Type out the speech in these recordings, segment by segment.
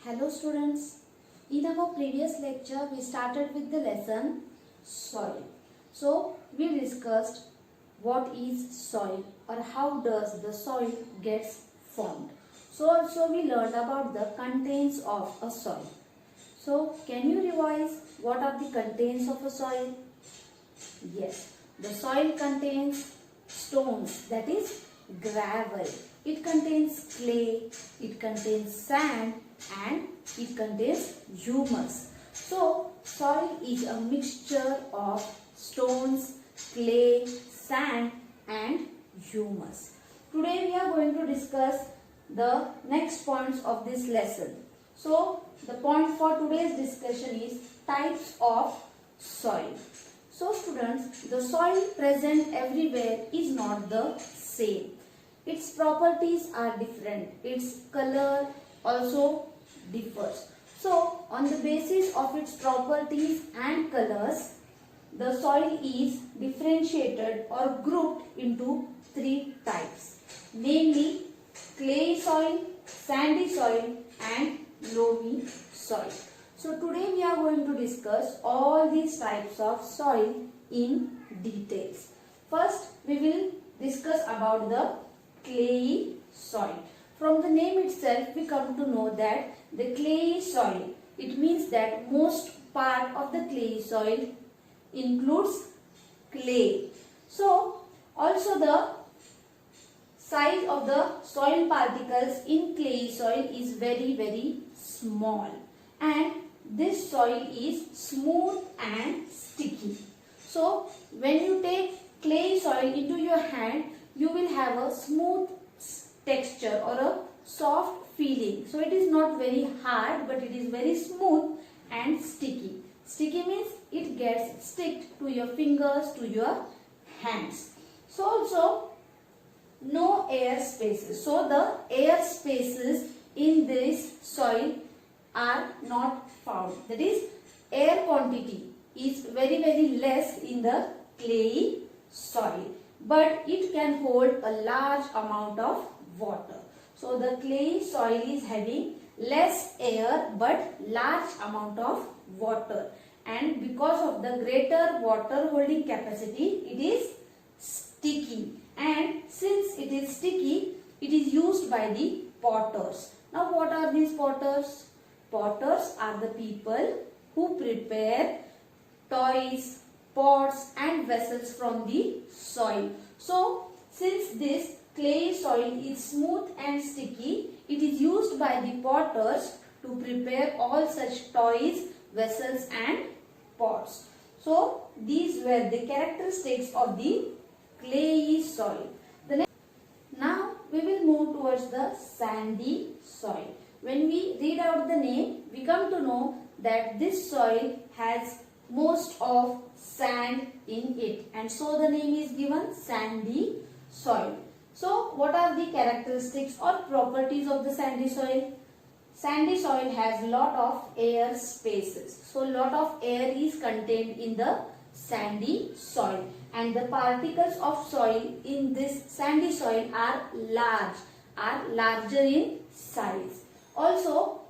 Hello students, in our previous lecture we started with the lesson soil. So we discussed what is soil or how does the soil gets formed. So also we learned about the contents of a soil. So can you revise what are the contents of a soil? Yes, the soil contains stones, that is gravel. It contains clay, it contains sand and it contains humus. So soil is a mixture of stones, clay, sand and humus. Today we are going to discuss the next points of this lesson. So the point for today's discussion is types of soil. So students, the soil present everywhere is not the same. Its properties are different. Its color also differs. So on the basis of its properties and colors, the soil is differentiated or grouped into three types. Namely, clay soil, sandy soil and loamy soil. So today we are going to discuss all these types of soil in details. First we will discuss about the clayey soil. From the name itself we come to know that the clayey soil, it means that most part of the clayey soil includes clay. So also the size of the soil particles in clayey soil is very small, and this soil is smooth and sticky. So when you take clay soil into your hand, you will have a smooth texture or a soft feeling. So it is not very hard, but it is very smooth and sticky. Sticky means it gets stick to your fingers, to your hands. So also no air spaces. So the air spaces in this soil are not found. That is, air quantity is very less in the clayey soil, but it can hold a large amount of water. So the clayey soil is having less air but large amount of water, and because of the greater water holding capacity, it is sticky, and since it is sticky, it is used by the potters. Now what are these potters? Potters are the people who prepare toys, pots and vessels from the soil. So since this clay soil is smooth and sticky, it is used by the potters to prepare all such toys, vessels and pots. So these were the characteristics of the clayey soil. Now we will move towards the sandy soil. When we read out the name, we come to know that this soil has most of sand in it, and so the name is given sandy soil. So what are the characteristics or properties of the sandy soil? Sandy soil has lot of air spaces. So lot of air is contained in the sandy soil, and the particles of soil in this sandy soil are larger in size. Also,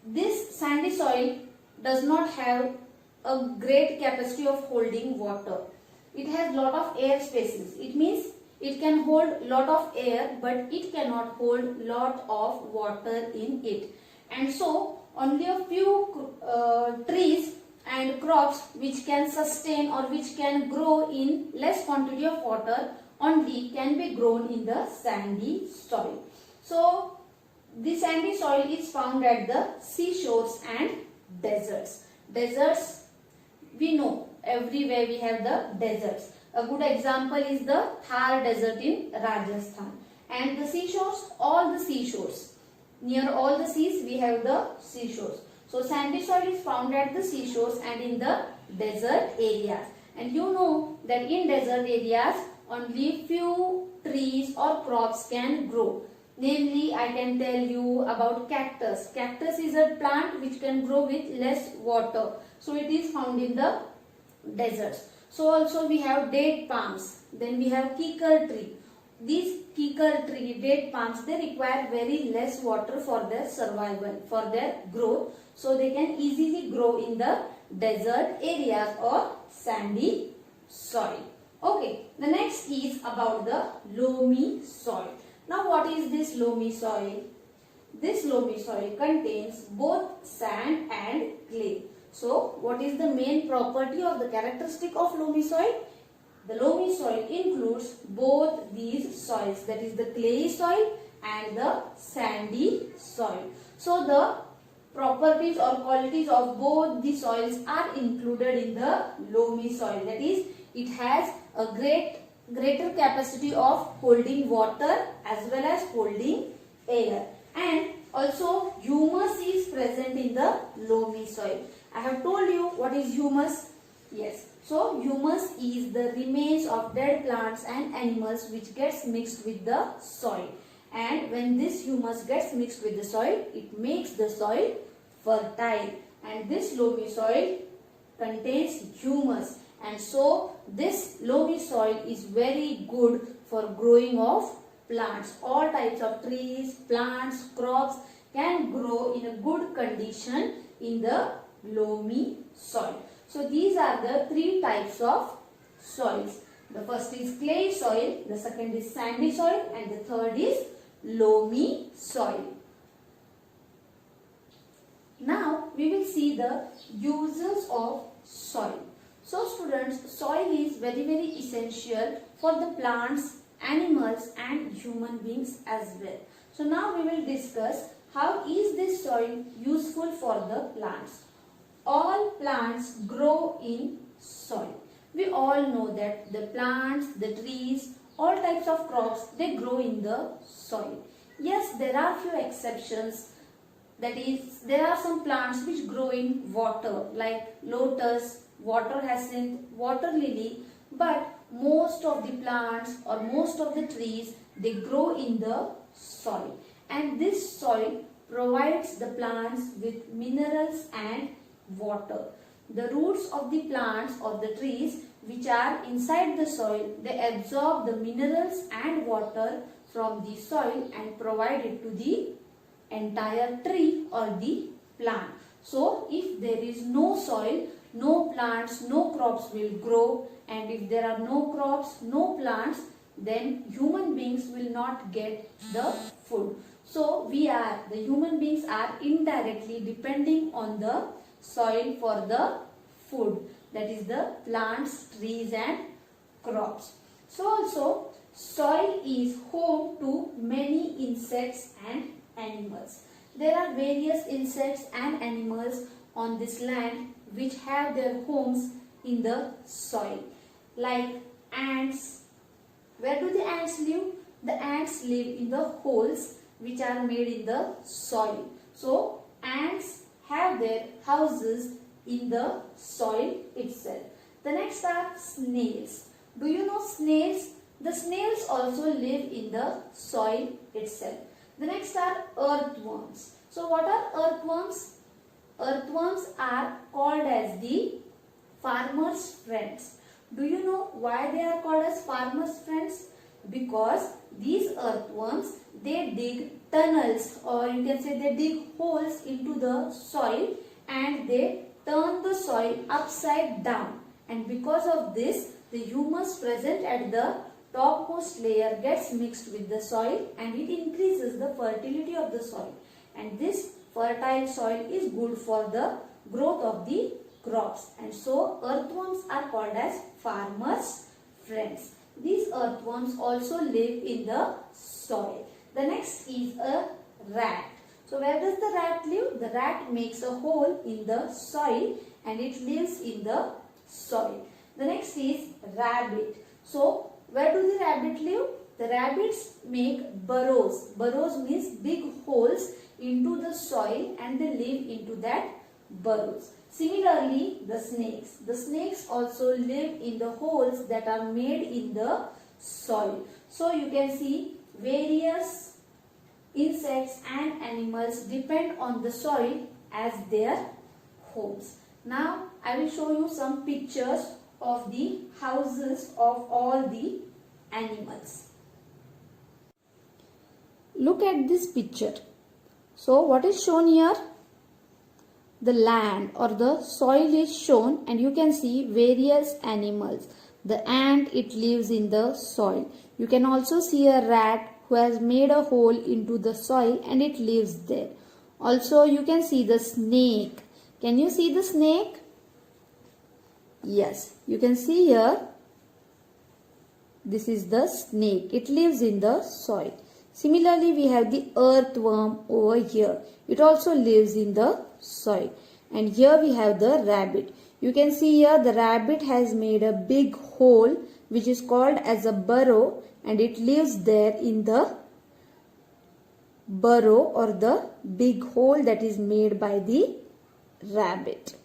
this sandy soil does not have a great capacity of holding water. It has lot of air spaces. It means it can hold lot of air, but it cannot hold lot of water in it. And so only a few trees and crops which can sustain or which can grow in less quantity of water only can be grown in the sandy soil. So the sandy soil is found at the seashores and deserts. Deserts, we know everywhere we have the deserts. A good example is the Thar desert in Rajasthan. And the seashores, all the seashores. Near all the seas we have the seashores. So sandy soil is found at the seashores and in the desert areas. And you know that in desert areas only few trees or crops can grow. Namely, I can tell you about cactus. Cactus is a plant which can grow with less water. So it is found in the deserts. So also we have date palms. Then we have kikar tree. these kikar tree, date palms, they require very less water for their survival, for their growth. So they can easily grow in the desert areas or sandy soil. Okay, the next is about the loamy soil. Now what is this loamy soil? This loamy soil contains both sand and clay. So what is the main property of the characteristic of loamy soil? The loamy soil includes both these soils, that is the clayey soil and the sandy soil. So the properties or qualities of both the soils are included in the loamy soil. That is, it has a greater capacity of holding water as well as holding air, and also humus is present in the loamy soil. I have told you what is humus. Yes. So humus is the remains of dead plants and animals which gets mixed with the soil. And when this humus gets mixed with the soil, it makes the soil fertile. And this loamy soil contains humus. And so this loamy soil is very good for growing of plants. All types of trees, plants, crops can grow in a good condition in the loamy soil. So these are the three types of soils. The first is clay soil, the second is sandy soil, and the third is loamy soil. Now we will see the uses of soil. So students, soil is very essential for the plants, animals and human beings as well. So now we will discuss how is this soil useful for the plants. All plants grow in soil. We all know that the plants, the trees, all types of crops, they grow in the soil. Yes, there are few exceptions. That is, there are some plants which grow in water like lotus, water hyacinth, water lily, but most of the plants or most of the trees, they grow in the soil. And this soil provides the plants with minerals and water. The roots of the plants or the trees which are inside the soil, they absorb the minerals and water from the soil and provide it to the entire tree or the plant. So if there is no soil, no plants, no crops will grow, and if there are no crops, no plants, then human beings will not get the food. So the human beings are indirectly depending on the soil for the food, that is the plants, trees and crops. So also soil is home to many insects and animals. There are various insects and animals on this land which have their homes in the soil, like ants. Where do the ants live? The ants live in the holes which are made in the soil. So ants have their houses in the soil itself. The next are snails. Do you know snails? The snails also live in the soil itself. The next are earthworms. So what are earthworms? Earthworms are called as the farmers' friends. Do you know why they are called as farmers' friends? Because these earthworms, they dig tunnels, or you can say they dig holes into the soil and they turn the soil upside down. And because of this, the humus present at the topmost layer gets mixed with the soil and it increases the fertility of the soil. And this fertile soil is good for the growth of the crops. And so earthworms are called as farmers' friends. These earthworms also live in the soil. The next is a rat. So where does the rat live? The rat makes a hole in the soil and it lives in the soil. The next is rabbit. So where do the rabbit live? The rabbits make burrows. Burrows means big holes into the soil and they live into that burrows. Similarly, the snakes. The snakes also live in the holes that are made in the soil. So you can see various insects and animals depend on the soil as their homes. Now I will show you some pictures of the houses of all the animals. Look at this picture. So what is shown here? The land or the soil is shown, and you can see various animals. The ant, it lives in the soil. You can also see a rat who has made a hole into the soil and it lives there. Also you can see the snake. Can you see the snake? Yes, you can see here. This is the snake. It lives in the soil. Similarly, we have the earthworm over here. It also lives in the soil. And here we have the rabbit. You can see here the rabbit has made a big hole which is called as a burrow, and it lives there in the burrow or the big hole that is made by the rabbit.